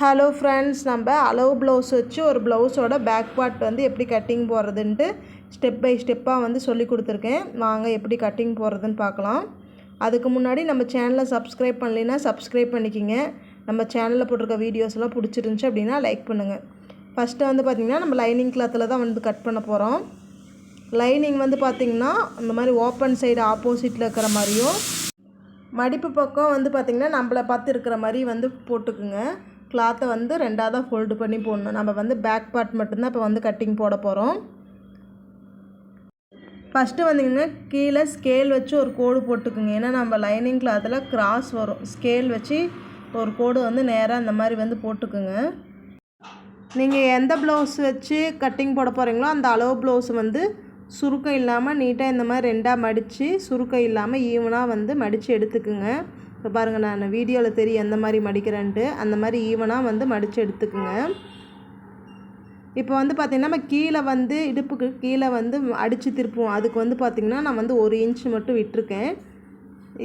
Hello friends, நம்ம அளவு blouse வச்சு ஒரு ப்ளவுஸோட பேக் பார்ட் வந்து எப்படி கட்டிங் போடுறதுன்ட்டு ஸ்டெப் பை ஸ்டெப்பாக வந்து சொல்லி கொடுத்துருக்கேன். வாங்க எப்படி கட்டிங் போடுறதுன்னு பார்க்கலாம். அதுக்கு முன்னாடி நம்ம சேனலை சப்ஸ்கிரைப் பண்ணலைன்னா சப்ஸ்கிரைப் பண்ணிக்கிங்க. நம்ம சேனலில் போட்டிருக்க வீடியோஸ்லாம் பிடிச்சிருந்துச்சி அப்படின்னா லைக் பண்ணுங்கள். ஃபஸ்ட்டு வந்து பார்த்திங்கன்னா நம்ம லைனிங் கிளாத்தில் தான் வந்து கட் பண்ண போகிறோம். லைனிங் வந்து பார்த்திங்கன்னா இந்த மாதிரி ஓப்பன் சைடு ஆப்போசிட்டில் இருக்கிற மாதிரியும், மடிப்பு பக்கம் வந்து பார்த்திங்கன்னா நம்மளை பார்த்து இருக்கிற மாதிரி வந்து போட்டுக்குங்க. கிளாத்தை வந்து ரெண்டாவதாக ஃபோல்டு பண்ணி போடணும். நம்ம வந்து பேக் பார்ட் மட்டும்தான் இப்போ வந்து கட்டிங் போட போகிறோம். ஃபஸ்ட்டு வந்திங்கன்னா கீழே ஸ்கேல் வச்சு ஒரு கோடு போட்டுக்குங்க. ஏன்னா நம்ம லைனிங் கிளாத்தில் கிராஸ் வரும். ஸ்கேல் வச்சு ஒரு கோடு வந்து நேராக இந்த மாதிரி வந்து போட்டுக்குங்க. நீங்கள் எந்த ப்ளவுஸ் வச்சு கட்டிங் போட போகிறீங்களோ அந்த அளவு ப்ளவுஸ் வந்து சுருக்கம் இல்லாமல் நீட்டாக இந்த மாதிரி ரெண்டாக மடித்து, சுருக்கம் இல்லாமல் ஈவனாக வந்து மடித்து எடுத்துக்குங்க. இப்போ பாருங்கள், நான் வீடியோவில் தெரியும் எந்த மாதிரி மடிக்கிறேன்ட்டு. அந்த மாதிரி ஈவனாக வந்து மடித்து எடுத்துக்குங்க. இப்போ வந்து பார்த்திங்கன்னா நம்ம கீழே வந்து இடுப்புக்கு கீழே வந்து அடித்து திருப்புவோம். அதுக்கு வந்து பார்த்திங்கன்னா நான் வந்து 1 இன்ச்சு மட்டும் விட்டுருக்கேன்.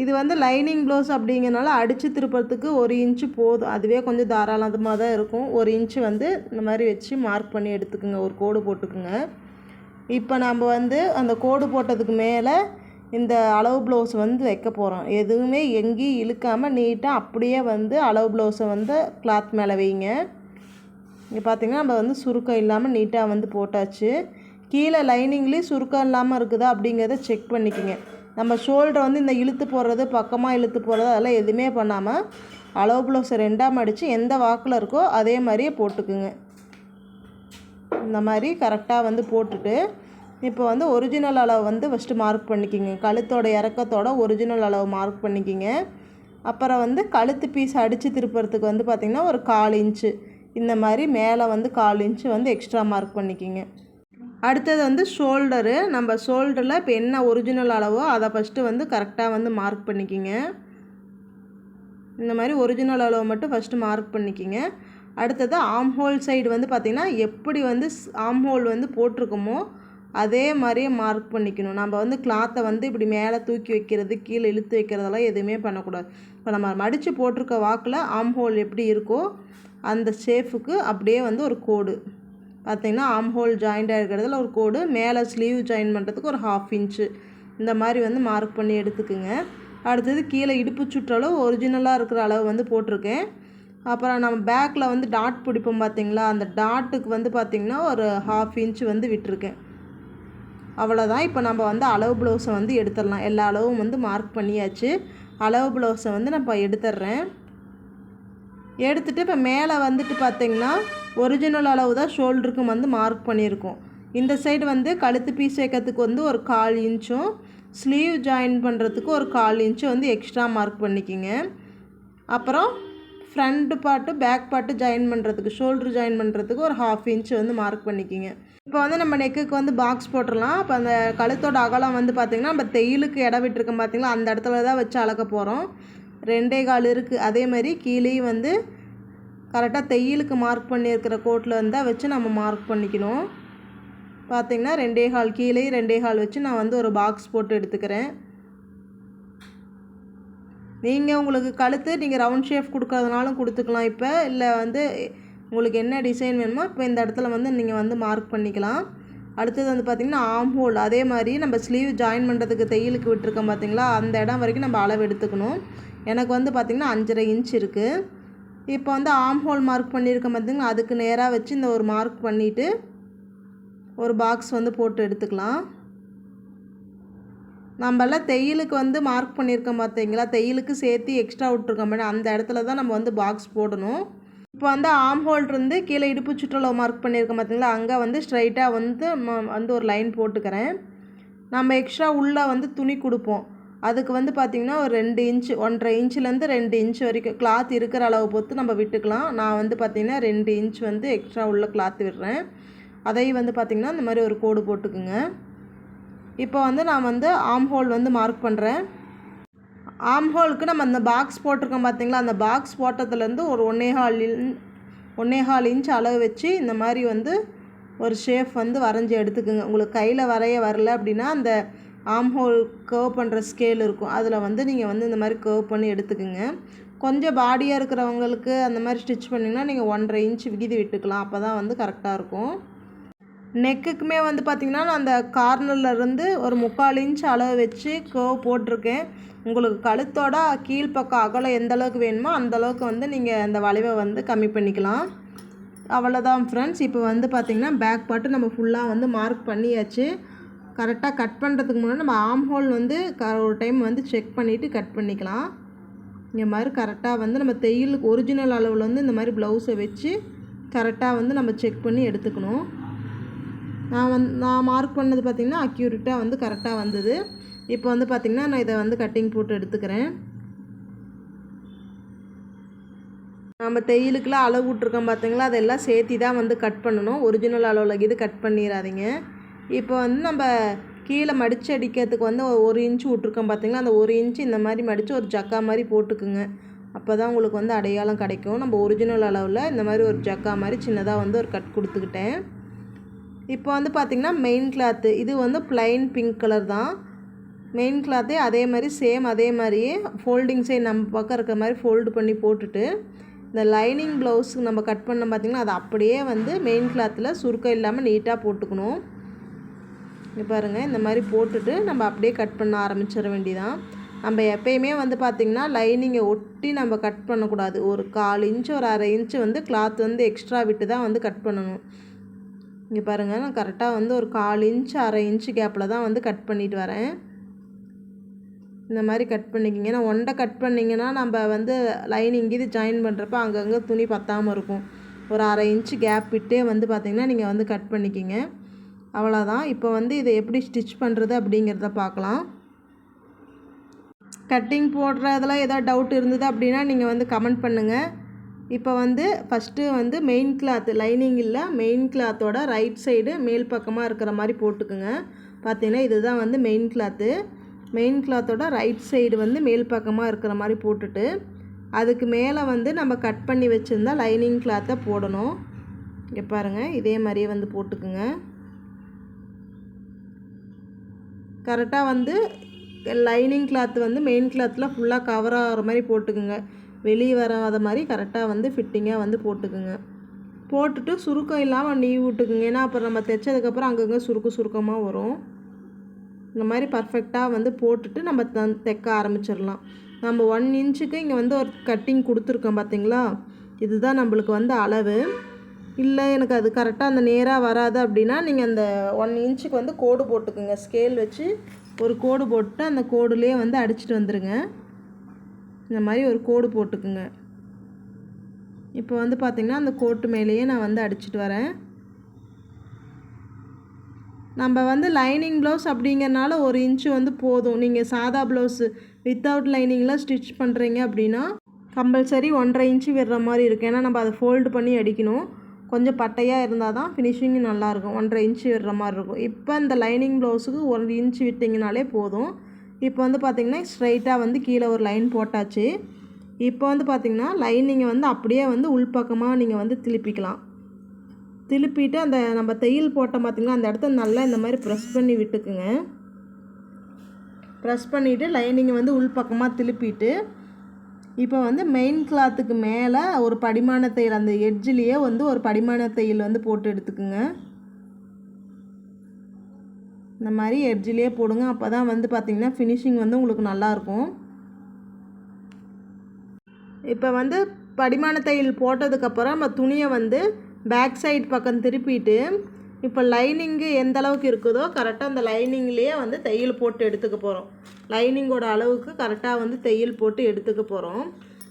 இது வந்து லைனிங் ப்ளவுஸ் அப்படிங்கிறனால அடித்து திருப்புறதுக்கு 1 இன்ச்சு போதும். அதுவே கொஞ்சம் தாராளமாக தான் இருக்கும். 1 இன்ச்சு வந்து இந்த மாதிரி வச்சு மார்க் பண்ணி எடுத்துக்குங்க. ஒரு கோடு போட்டுக்குங்க. இப்போ நம்ம வந்து அந்த கோடு போட்டதுக்கு மேலே இந்த அளவு ப்ளவுஸ் வந்து வைக்க போகிறோம். எதுவுமே எங்கேயும் இழுக்காமல் நீட்டாக அப்படியே வந்து அளவு ப்ளவுஸை வந்து கிளாத் மேலே வைங்க. இங்கே பார்த்திங்கன்னா நம்ம வந்து சுருக்கம் இல்லாமல் நீட்டாக வந்து போட்டாச்சு. கீழே லைனிங்லேயும் சுருக்கம் இல்லாமல் இருக்குதா அப்படிங்கிறத செக் பண்ணிக்கோங்க. நம்ம ஷோல்டரை வந்து இந்த இழுத்து போடுறது, பக்கமாக இழுத்து போடுறது அதெல்லாம் எதுவுமே பண்ணாமல் அளவு ப்ளவுஸை ரெண்டாக மடித்து எந்த வாக்கில் இருக்கோ அதே மாதிரியே போட்டுக்குங்க. இந்த மாதிரி கரெக்டாக வந்து போட்டுட்டு இப்போ வந்து ஒரிஜினல் அளவு வந்து ஃபஸ்ட்டு மார்க் பண்ணிக்கிங்க. கழுத்தோட இறக்கத்தோட ஒரிஜினல் அளவு மார்க் பண்ணிக்கிங்க. அப்புறம் வந்து கழுத்து பீஸ் அடித்து திருப்புறதுக்கு வந்து பார்த்திங்கன்னா ஒரு 1/4 இன்ச்சு இந்த மாதிரி மேலே வந்து 1/4 இன்ச்சு வந்து எக்ஸ்ட்ரா மார்க் பண்ணிக்கிங்க. அடுத்தது வந்து ஷோல்டரு. நம்ம ஷோல்டரில் இப்போ என்ன ஒரிஜினல் அளவோ அதை ஃபஸ்ட்டு வந்து கரெக்டாக வந்து மார்க் பண்ணிக்கிங்க. இந்த மாதிரி ஒரிஜினல் அளவு மட்டும் ஃபஸ்ட்டு மார்க் பண்ணிக்கிங்க. அடுத்தது ஆம்ஹோல் சைடு வந்து பார்த்திங்கன்னா எப்படி வந்து ஆம்ஹோல் வந்து போட்டிருக்கோமோ அதே மாதிரியே மார்க் பண்ணிக்கணும். நம்ம வந்து கிளாத்தை வந்து இப்படி மேலே தூக்கி வைக்கிறது, கீழே இழுத்து வைக்கிறதெல்லாம் எதுவுமே பண்ணக்கூடாது. இப்போ நம்ம மடித்து போட்டிருக்க வாக்கில் ஆம்ஹோல் எப்படி இருக்கோ அந்த ஷேஃபுக்கு அப்படியே வந்து ஒரு கோடு பார்த்திங்கன்னா ஆம்ஹோல் ஜாயிண்டாக இருக்கிறதுல ஒரு கோடு, மேலே ஸ்லீவ் ஜாயின் பண்ணுறதுக்கு ஒரு 1/2 இன்ச்சு இந்த மாதிரி வந்து மார்க் பண்ணி எடுத்துக்குங்க. அடுத்தது கீழே இடுப்பு சுற்றளவு ஒரிஜினலாக இருக்கிற அளவு வந்து போட்டிருக்கேன். அப்புறம் நம்ம பேக்கில் வந்து டாட் பிடிப்போம் பார்த்திங்களா, அந்த டாட்டுக்கு வந்து பார்த்திங்கன்னா ஒரு 1/2 இன்ச்சு வந்து விட்டுருக்கேன். அவ்வளோதான். இப்போ நம்ம வந்து அளவு ப்ளவுஸை வந்து எடுத்துடலாம். எல்லா அளவும் வந்து மார்க் பண்ணியாச்சு. அளவு ப்ளவுஸை வந்து நான் இப்போ எடுத்துடுறேன். எடுத்துகிட்டு இப்போ மேலே வந்துட்டு பார்த்திங்கன்னா ஒரிஜினல் அளவு தான் ஷோல்டருக்கு வந்து மார்க் பண்ணியிருக்கோம். இந்த சைடு வந்து கழுத்து பீஸ் வைக்கிறதுக்கு வந்து ஒரு 1/4 இன்ச்சும், ஸ்லீவ் ஜாயின் பண்ணுறதுக்கு ஒரு 1/4 இன்ச்சு வந்து எக்ஸ்ட்ரா மார்க் பண்ணிக்கிங்க. அப்புறம் front part back part join பண்ணுறதுக்கு, ஷோல்டர் ஜாயின் பண்ணுறதுக்கு ஒரு 1/2 இன்ச்சு வந்து மார்க் பண்ணிக்கிங்க. இப்போ வந்து நம்ம நெக்குக்கு வந்து பாக்ஸ் போட்டுடலாம். இப்போ அந்த கழுத்தோட அகலம் வந்து பார்த்திங்கன்னா நம்ம தையலுக்கு இடம் விட்டுருக்கோம் பார்த்திங்களா, அந்த இடத்துல தான் வச்சு அளக்க போகிறோம். 2.25 இருக்குது. அதே மாதிரி கீழேயும் வந்து கரெக்டாக தையலுக்கு மார்க் பண்ணியிருக்கிற கோட்டில் இருந்தால் வச்சு நம்ம மார்க் பண்ணிக்கணும். பார்த்திங்கன்னா 2.25 கீழேயும் 2.25 வச்சு நான் வந்து ஒரு பாக்ஸ் போட்டு எடுத்துக்கிறேன். நீங்கள் உங்களுக்கு கழுத்து நீங்கள் ரவுண்ட் ஷேப் கொடுக்கறதுனாலும் கொடுத்துக்கலாம். இப்போ இல்லை வந்து உங்களுக்கு என்ன டிசைன் வேணுமோ இப்போ இந்த இடத்துல வந்து நீங்கள் வந்து மார்க் பண்ணிக்கலாம். அடுத்தது வந்து பார்த்திங்கன்னா ஆம்ஹோல். அதே மாதிரி நம்ம ஸ்லீவ் ஜாயின் பண்ணுறதுக்கு தையலுக்கு விட்டுருக்கோம் பார்த்திங்களா, அந்த இடம் வரைக்கும் நம்ம அளவு எடுத்துக்கணும். எனக்கு வந்து பார்த்திங்கன்னா 5.5 இன்ச் இருக்குது. இப்போ வந்து ஆம்ஹோல் மார்க் பண்ணியிருக்கோம் பார்த்திங்கன்னா, அதுக்கு நேராக வச்சு இந்த ஒரு மார்க் பண்ணிவிட்டு ஒரு பாக்ஸ் வந்து போட்டு எடுத்துக்கலாம். நம்மளாம் தையலுக்கு வந்து மார்க் பண்ணியிருக்கோம் பார்த்திங்களா, தையலுக்கு சேர்த்து எக்ஸ்ட்ரா விட்ருக்கோம் பாரு, அந்த இடத்துல தான் நம்ம வந்து பாக்ஸ் போடணும். இப்போ வந்து ஆம்ஹோல்லேருந்து கீழே இடுப்பு சுற்றளவு மார்க் பண்ணியிருக்கோம் பார்த்திங்களா, அங்கே வந்து ஸ்ட்ரைட்டாக வந்து ஒரு லைன் போட்டுக்கிறேன். நம்ம எக்ஸ்ட்ரா உள்ளே வந்து துணி கொடுப்போம். அதுக்கு வந்து பார்த்திங்கன்னா ஒரு 2 இன்ச்சு, 1.5 இன்ச்சுலேருந்து 2 இன்ச்சு வரைக்கும் கிளாத் இருக்கிற அளவு பொறுத்து நம்ம விட்டுக்கலாம். நான் வந்து பார்த்திங்கன்னா 2 இன்ச் வந்து எக்ஸ்ட்ரா உள்ள கிளாத் விடுறேன். அதையும் வந்து பார்த்திங்கன்னா இந்த மாதிரி ஒரு கோடு போட்டுக்குங்க. இப்போ வந்து நான் வந்து ஆம்ஹோல் வந்து மார்க் பண்ணுறேன். ஆம்ஹோலுக்கு நம்ம அந்த பாக்ஸ் போட்டிருக்கோம் பார்த்திங்களா, அந்த பாக்ஸ் போட்டதுலேருந்து ஒரு 1.25 இன்ச் அளவு வச்சு இந்த மாதிரி வந்து ஒரு ஷேப் வந்து வரைஞ்சி எடுத்துக்குங்க. உங்களுக்கு கையில் வரைய வரல அப்படின்னா அந்த ஆம்ஹோல் கர்வ் பண்ணுற ஸ்கேல் இருக்கும், அதில் வந்து நீங்கள் வந்து இந்த மாதிரி கர்வ் பண்ணி எடுத்துக்குங்க. கொஞ்சம் பாடியாக இருக்கிறவங்களுக்கு அந்த மாதிரி ஸ்டிச் பண்ணிங்கன்னா நீங்கள் 1.5 இன்ச் விகிதி விட்டுக்கலாம். அப்போ தான் வந்து கரெக்டாக இருக்கும். நெக்குக்குமே வந்து பார்த்திங்கன்னா நான் அந்த கார்னர்லேருந்து ஒரு 3/4 இன்ச் அளவு வச்சு கர்வ் போட்டிருக்கேன். உங்களுக்கு கழுத்தோட கீழ்ப்பக்கம் அகலம் எந்த அளவுக்கு வேணுமோ அந்தளவுக்கு வந்து நீங்கள் அந்த வளைவை வந்து கம்மி பண்ணிக்கலாம். அவ்வளோதான் ஃப்ரெண்ட்ஸ். இப்போ வந்து பார்த்திங்கன்னா பேக் பார்ட்டு நம்ம ஃபுல்லாக வந்து மார்க் பண்ணியாச்சு. கரெக்டாக கட் பண்ணுறதுக்கு முன்னாடி நம்ம ஆர்ம் ஹோல் வந்து ஒரு டைம் வந்து செக் பண்ணிவிட்டு கட் பண்ணிக்கலாம். இந்த மாதிரி கரெக்டாக வந்து நம்ம தையலுக்கு ஒரிஜினல் அளவில் வந்து இந்த மாதிரி ப்ளவுஸை வச்சு கரெக்டாக வந்து நம்ம செக் பண்ணி எடுத்துக்கணும். நான் மார்க் பண்ணது பார்த்திங்கன்னா அக்யூரேட்டாக வந்து கரெக்டாக வந்தது. இப்போ வந்து பார்த்திங்கன்னா நான் இதை வந்து கட்டிங் போட்டு எடுத்துக்கிறேன். நம்ம தையலுக்குலாம் அளவு விட்ருக்கோம் பார்த்திங்களா, அதெல்லாம் சேர்த்தி தான் வந்து கட் பண்ணணும். ஒரிஜினல் அளவில் இது கட் பண்ணிடாதீங்க. இப்போ வந்து நம்ம கீழே மடித்து அடிக்கிறதுக்கு வந்து 1 இன்ச்சு விட்ருக்கோம் பார்த்திங்களா, அந்த 1 இன்ச்சு இந்த மாதிரி மடித்து ஒரு ஜக்கா மாதிரி போட்டுக்குங்க. அப்போ தான் உங்களுக்கு வந்து அடையாளம் கிடைக்கும். நம்ம ஒரிஜினல் அளவில் இந்த மாதிரி ஒரு ஜக்கா மாதிரி சின்னதாக வந்து ஒரு கட் கொடுத்துக்கிட்டேன். இப்போ வந்து பார்த்திங்கன்னா மெயின் கிளாத்து இது வந்து ப்ளைன் பிங்க் கலர் தான். மெயின் கிளாத்தே அதே மாதிரி சேம் அதே மாதிரியே ஃபோல்டிங்ஸே நம்ம பக்கம் இருக்கிற மாதிரி ஃபோல்டு பண்ணி போட்டுட்டு இந்த லைனிங் ப்ளவுஸுக்கு நம்ம கட் பண்ணோம் பார்த்திங்கன்னா அதை அப்படியே வந்து மெயின் கிளாத்தில் சுருக்கம் இல்லாமல் நீட்டாக போட்டுக்கணும். இங்கே பாருங்கள், இந்த மாதிரி போட்டுட்டு நம்ம அப்படியே கட் பண்ண ஆரம்பிச்சிட வேண்டியதான். நம்ம எப்பயுமே வந்து பார்த்திங்கன்னா லைனிங்கை ஒட்டி நம்ம கட் பண்ணக்கூடாது. ஒரு 1/4 இன்ச்சு ஒரு 1/2 இன்ச்சு வந்து கிளாத் வந்து எக்ஸ்ட்ரா விட்டு தான் வந்து கட் பண்ணணும். இங்கே பாருங்கள், நான் கரெக்டாக வந்து ஒரு 1/4 இன்ச்சு 1/2 இன்ச்சு கேப்பில் தான் வந்து கட் பண்ணிட்டு வரேன். இந்த மாதிரி கட் பண்ணிக்கிங்க. ஏன்னா ஒன்றை கட் பண்ணிங்கன்னா நம்ம வந்து லைனிங் இது ஜாயின் பண்ணுறப்ப அங்கங்கே துணி பத்தாமல் இருக்கும். ஒரு 1/2 இன்ச்சு கேப் விட்டே வந்து பார்த்திங்கன்னா நீங்கள் வந்து கட் பண்ணிக்கிங்க. அவ்வளோதான். இப்போ வந்து இதை எப்படி ஸ்டிச் பண்ணுறது அப்படிங்கிறத பார்க்கலாம். கட்டிங் போடுறதுல ஏதாவது டவுட் இருந்தது அப்படின்னா நீங்கள் வந்து கமெண்ட் பண்ணுங்கள். இப்போ வந்து ஃபஸ்ட்டு வந்து மெயின் கிளாத்து லைனிங் இல்லை, மெயின் கிளாத்தோட ரைட் சைடு மேல் பக்கமாக இருக்கிற மாதிரி போட்டுக்குங்க. பார்த்தீங்கன்னா இதுதான் வந்து மெயின் கிளாத்து. மெயின் கிளாத்தோட ரைட் சைடு வந்து மேல் பக்கமாக இருக்கிற மாதிரி போட்டுட்டு அதுக்கு மேலே வந்து நம்ம கட் பண்ணி வச்சுருந்தா லைனிங் கிளாத்தை போடணும். இங்கே பாருங்கள், இதே மாதிரியே வந்து போட்டுக்குங்க. கரெக்டாக வந்து லைனிங் கிளாத்து வந்து மெயின் கிளாத்தில் ஃபுல்லாக கவர் ஆகிற மாதிரி போட்டுக்குங்க. வெளியே வராத மாதிரி கரெக்டாக வந்து ஃபிட்டிங்காக வந்து போட்டுக்குங்க. போட்டுட்டு சுருக்கம் இல்லாமல் நீவி விட்டுக்குங்க. ஏன்னா அப்புறம் நம்ம தைச்சதுக்கப்புறம் அங்கங்கே சுருக்கமாக வரும். இந்த மாதிரி பர்ஃபெக்டாக வந்து போட்டுட்டு நம்ம தைக்க ஆரம்பிச்சிடலாம். நம்ம 1 இன்ச்சுக்கு இங்கே வந்து ஒரு கட்டிங் கொடுத்துருக்கோம் பார்த்திங்களா, இதுதான் நம்மளுக்கு வந்து அளவு. இல்லை எனக்கு அது கரெக்டாக அந்த நேராக வராது அப்படின்னா நீங்கள் அந்த 1 இன்ச்சுக்கு வந்து கோடு போட்டுக்குங்க. ஸ்கேல் வச்சு ஒரு கோடு போட்டு அந்த கோடுலேயே வந்து அடிச்சுட்டு வந்துடுங்க. இந்த மாதிரி ஒரு கோடு போட்டுக்குங்க. இப்போ வந்து பார்த்திங்கன்னா அந்த கோட்டு மேலேயே நான் வந்து அடிச்சுட்டு வரேன். நம்ம வந்து லைனிங் ப்ளவுஸ் அப்படிங்கிறனால 1 இன்ச்சு வந்து போதும். நீங்கள் சாதா ப்ளவுஸு வித்தவுட் லைனிங்கில் ஸ்டிச் பண்ணுறீங்க அப்படின்னா கம்பல்சரி 1.5 இன்ச்சு விடுற மாதிரி இருக்குது. ஏன்னா நம்ம அதை ஃபோல்டு பண்ணி அடிக்கணும். கொஞ்சம் பட்டையாக இருந்தால் தான் ஃபினிஷிங்கு நல்லாயிருக்கும். 1.5 இன்ச்சு விடுற மாதிரி இருக்கும். இப்போ இந்த லைனிங் ப்ளவுஸுக்கு 1 இன்ச்சு விட்டிங்கனாலே போதும். இப்போ வந்து பார்த்திங்கன்னா ஸ்ட்ரைட்டாக வந்து கீழே ஒரு லைன் போட்டாச்சு. இப்போ வந்து பார்த்திங்கன்னா லைனிங்கை வந்து அப்படியே வந்து உள்பக்கமாக நீங்கள் வந்து திருப்பிக்கலாம். திருப்பிட்டு அந்த நம்ம தையல் போட்டோம் பார்த்திங்கன்னா அந்த இடத்த நல்லா இந்த மாதிரி ப்ரெஸ் பண்ணி விட்டுக்குங்க. ப்ரெஸ் பண்ணிவிட்டு லைனிங்கை வந்து உள்பக்கமாக திருப்பிட்டு இப்போ வந்து மெயின் கிளாத்துக்கு மேலே ஒரு படிமான தையல் அந்த எட்ஜிலேயே வந்து ஒரு படிமான தையல் வந்து போட்டு எடுத்துக்குங்க. இந்த மாதிரி எட்ஜிலேயே போடுங்க. அப்போ தான் வந்து பார்த்திங்கன்னா ஃபினிஷிங் வந்து உங்களுக்கு நல்லாயிருக்கும். இப்போ வந்து படிமான தையல் போட்டதுக்கப்புறம் நம்ம துணியை வந்து பேக் சைடு பக்கம் திருப்பிட்டு இப்போ லைனிங்கு எந்த அளவுக்கு இருக்குதோ கரெக்டாக அந்த லைனிங்லேயே வந்து தையல் போட்டு எடுத்துக்க போகிறோம். லைனிங்கோட அளவுக்கு கரெக்டாக வந்து தையல் போட்டு எடுத்துக்க போகிறோம்.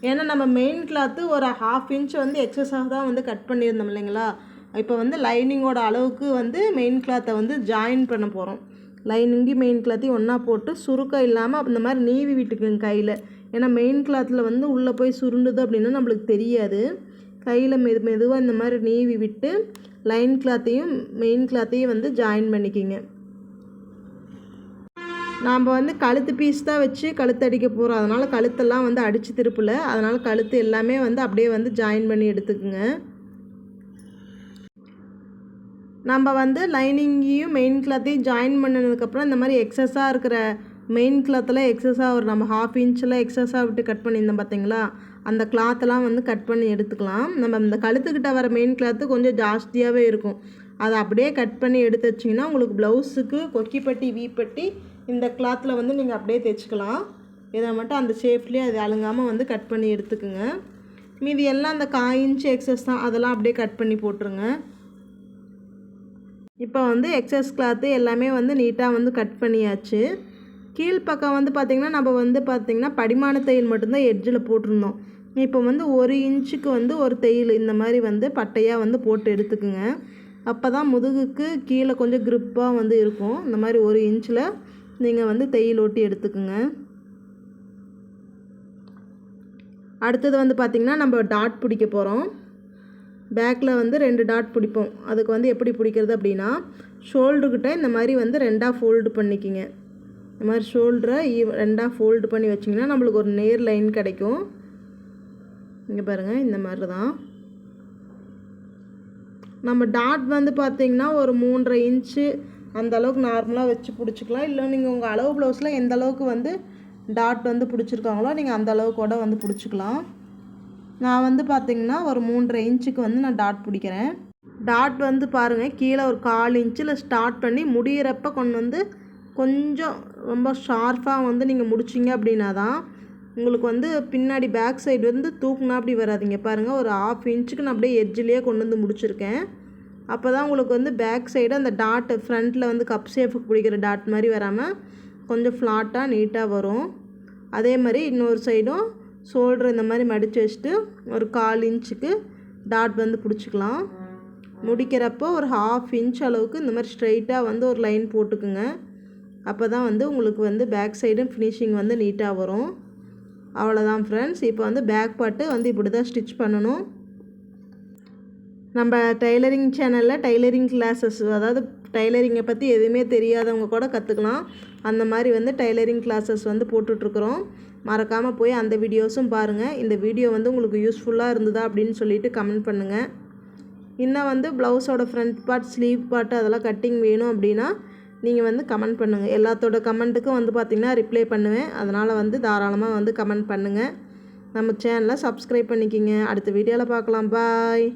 ஏன்னா நம்ம மெயின் கிளாத்து ஒரு 1/2 இன்ச் வந்து எக்ஸஸாக தான் வந்து கட் பண்ணியிருந்தோம் இல்லைங்களா. இப்போ வந்து லைனிங்கோட அளவுக்கு வந்து மெயின் கிளாத்தை வந்து ஜாயின் பண்ண போகிறோம். லைனிங்கு மெயின் கிளாத்தையும் ஒன்றா போட்டு சுருக்கம் இல்லாமல் இந்த மாதிரி நீவி விட்டுக்குங்க கையில். ஏன்னா மெயின் கிளாத்தில் வந்து உள்ளே போய் சுருண்டுது அப்படின்னா நம்மளுக்கு தெரியாது. கையில் மெதுவாக இந்த மாதிரி நீவி விட்டு லைன் கிளாத்தையும் மெயின் கிளாத்தையும் வந்து ஜாயின் பண்ணிக்கிங்க. நாம் வந்து கழுத்து பீஸ் தான் வச்சு கழுத்து அடிக்க போகிறோம். அதனால் கழுத்தெல்லாம் வந்து அடித்து திருப்பலை. அதனால் கழுத்து எல்லாமே வந்து அப்படியே வந்து ஜாயின் பண்ணி எடுத்துக்குங்க. நம்ம வந்து லைனிங்கையும் மெயின் கிளாத்தையும் ஜாயின் பண்ணதுக்கப்புறம் இந்த மாதிரி எக்ஸஸாக இருக்கிற மெயின் கிளாத்தில் எக்ஸஸாக ஒரு நம்ம 1/2 இன்ச்சில் எக்ஸஸாக விட்டு கட் பண்ணியிருந்தோம் பார்த்திங்களா, அந்த கிளாத்தெல்லாம் வந்து கட் பண்ணி எடுத்துக்கலாம். நம்ம இந்த கழுத்துக்கிட்ட வர மெயின் கிளாத்து கொஞ்சம் ஜாஸ்தியாகவே இருக்கும். அதை அப்படியே கட் பண்ணி எடுத்து வச்சிங்கன்னா உங்களுக்கு ப்ளவுஸுக்கு கொக்கிப்பட்டி வீப்பட்டி இந்த கிளாத்தில் வந்து நீங்கள் அப்படியே தைச்சிக்கலாம். இதை மட்டும் அந்த ஷேப்லேயே அது அழுங்காமல் வந்து கட் பண்ணி எடுத்துக்குங்க. மீதி எல்லாம் அந்த 1/4 இன்ச் எக்ஸஸ் தான், அதெல்லாம் அப்படியே கட் பண்ணி போட்டுருங்க. இப்போ வந்து எக்ஸஸ் கிளாத்து எல்லாமே வந்து நீட்டாக வந்து கட் பண்ணியாச்சு. கீழ்ப்பக்கம் வந்து பார்த்திங்கன்னா நம்ம வந்து பார்த்திங்கன்னா படிமான தையல் மட்டும்தான் எட்ஜில் போட்டிருந்தோம். இப்போ வந்து 1 இன்ச்சுக்கு வந்து ஒரு தையல் இந்த மாதிரி வந்து பட்டையாக வந்து போட்டு எடுத்துக்குங்க. அப்போ தான் முதுகுக்கு கீழே கொஞ்சம் க்ரிப்பாக வந்து இருக்கும். இந்த மாதிரி 1 இன்ச்சில் நீங்கள் வந்து தையல் ஓட்டி எடுத்துக்குங்க. அடுத்தது வந்து பார்த்திங்கன்னா நம்ம டாட் பிடிக்க போகிறோம். பேக்கில் வந்து 2 டாட் பிடிப்போம். அதுக்கு வந்து எப்படி பிடிக்கிறது அப்படின்னா, ஷோல்டர்கிட்ட இந்த மாதிரி வந்து 2ஆக ஃபோல்டு பண்ணிக்கிங்க. இந்த மாதிரி ஷோல்டரை 2ஆக ஃபோல்டு பண்ணி வச்சிங்கன்னா நம்மளுக்கு ஒரு நேர் லைன் கிடைக்கும். இங்கே பாருங்கள், இந்த மாதிரி தான். நம்ம டாட் வந்து பார்த்திங்கன்னா ஒரு 3.5 இன்ச்சு அந்தளவுக்கு நார்மலாக வச்சு பிடிச்சிக்கலாம். இல்லை நீங்கள் உங்கள் அளவு ப்ளவுஸில் எந்த அளவுக்கு வந்து டாட் வந்து பிடிச்சிருக்காங்களோ நீங்கள் அந்த அளவுக்கு கூட வந்து பிடிச்சிக்கலாம். நான் வந்து பார்த்திங்கன்னா ஒரு 3.5 இன்ச்சுக்கு வந்து நான் டாட் பிடிக்கிறேன். டாட் வந்து பாருங்கள், கீழே ஒரு 1/4 இன்ச்சில் ஸ்டார்ட் பண்ணி முடிகிறப்ப கொண்டு வந்து கொஞ்சம் ரொம்ப ஷார்ப்பாக வந்து நீங்கள் முடிச்சிங்க அப்படின்னா தான் உங்களுக்கு வந்து பின்னாடி பேக் சைடு வந்து தூக்குனா அப்படி வராதிங்க. பாருங்கள், ஒரு 1/2 இன்ச்சுக்கு நான் அப்படியே எட்ஜிலேயே கொண்டு வந்து முடிச்சிருக்கேன். அப்போ தான் உங்களுக்கு வந்து பேக் சைடு அந்த டாட்டு ஃப்ரண்ட்டில் வந்து கப் ஷேப்புக்கு பிடிக்கிற டாட் மாதிரி வராமல் கொஞ்சம் ஃப்ளாட்டாக நீட்டாக வரும். அதே மாதிரி இன்னொரு சைடும் ஷோல்டர் இந்த மாதிரி மடித்து வச்சுட்டு ஒரு 1/4 இன்ச்சுக்கு டாட் வந்து பிடிச்சிக்கலாம். முடிக்கிறப்போ ஒரு 1/2 இன்ச் அளவுக்கு இந்த மாதிரி ஸ்ட்ரைட்டாக வந்து ஒரு லைன் போட்டுக்குங்க. அப்போ தான் வந்து உங்களுக்கு வந்து பேக் சைடும் ஃபினிஷிங் வந்து நீட்டாக வரும். அவ்வளோதான் ஃப்ரெண்ட்ஸ். இப்போ வந்து பேக் பார்ட்டு வந்து இப்படி தான் ஸ்டிச் பண்ணணும். நம்ம டைலரிங் சேனலில் டைலரிங் கிளாஸஸ், அதாவது டைலரிங்கை பற்றி எதுவுமே தெரியாதவங்க கூட கற்றுக்கலாம். அந்த மாதிரி வந்து டைலரிங் கிளாஸஸ் வந்து போட்டுட்ருக்குறோம். மறக்காமல் போய் அந்த வீடியோஸும் பாருங்கள். இந்த வீடியோ வந்து உங்களுக்கு யூஸ்ஃபுல்லாக இருந்ததா அப்படின்னு சொல்லிட்டு கமெண்ட் பண்ணுங்கள். இன்னும் வந்து ப்ளவுஸோட ஃப்ரண்ட் பார்ட், ஸ்லீவ் பார்ட்டு அதெல்லாம் கட்டிங் வேணும் அப்படின்னா நீங்கள் வந்து கமெண்ட் பண்ணுங்கள். எல்லாத்தோட கமெண்ட்டுக்கும் வந்து பார்த்திங்கன்னா ரிப்ளை பண்ணுவேன். அதனால் வந்து தாராளமாக வந்து கமெண்ட் பண்ணுங்கள். நம்ம சேனலை சப்ஸ்கிரைப் பண்ணிக்கிங்க. அடுத்த வீடியோவில் பார்க்கலாம். பாய்.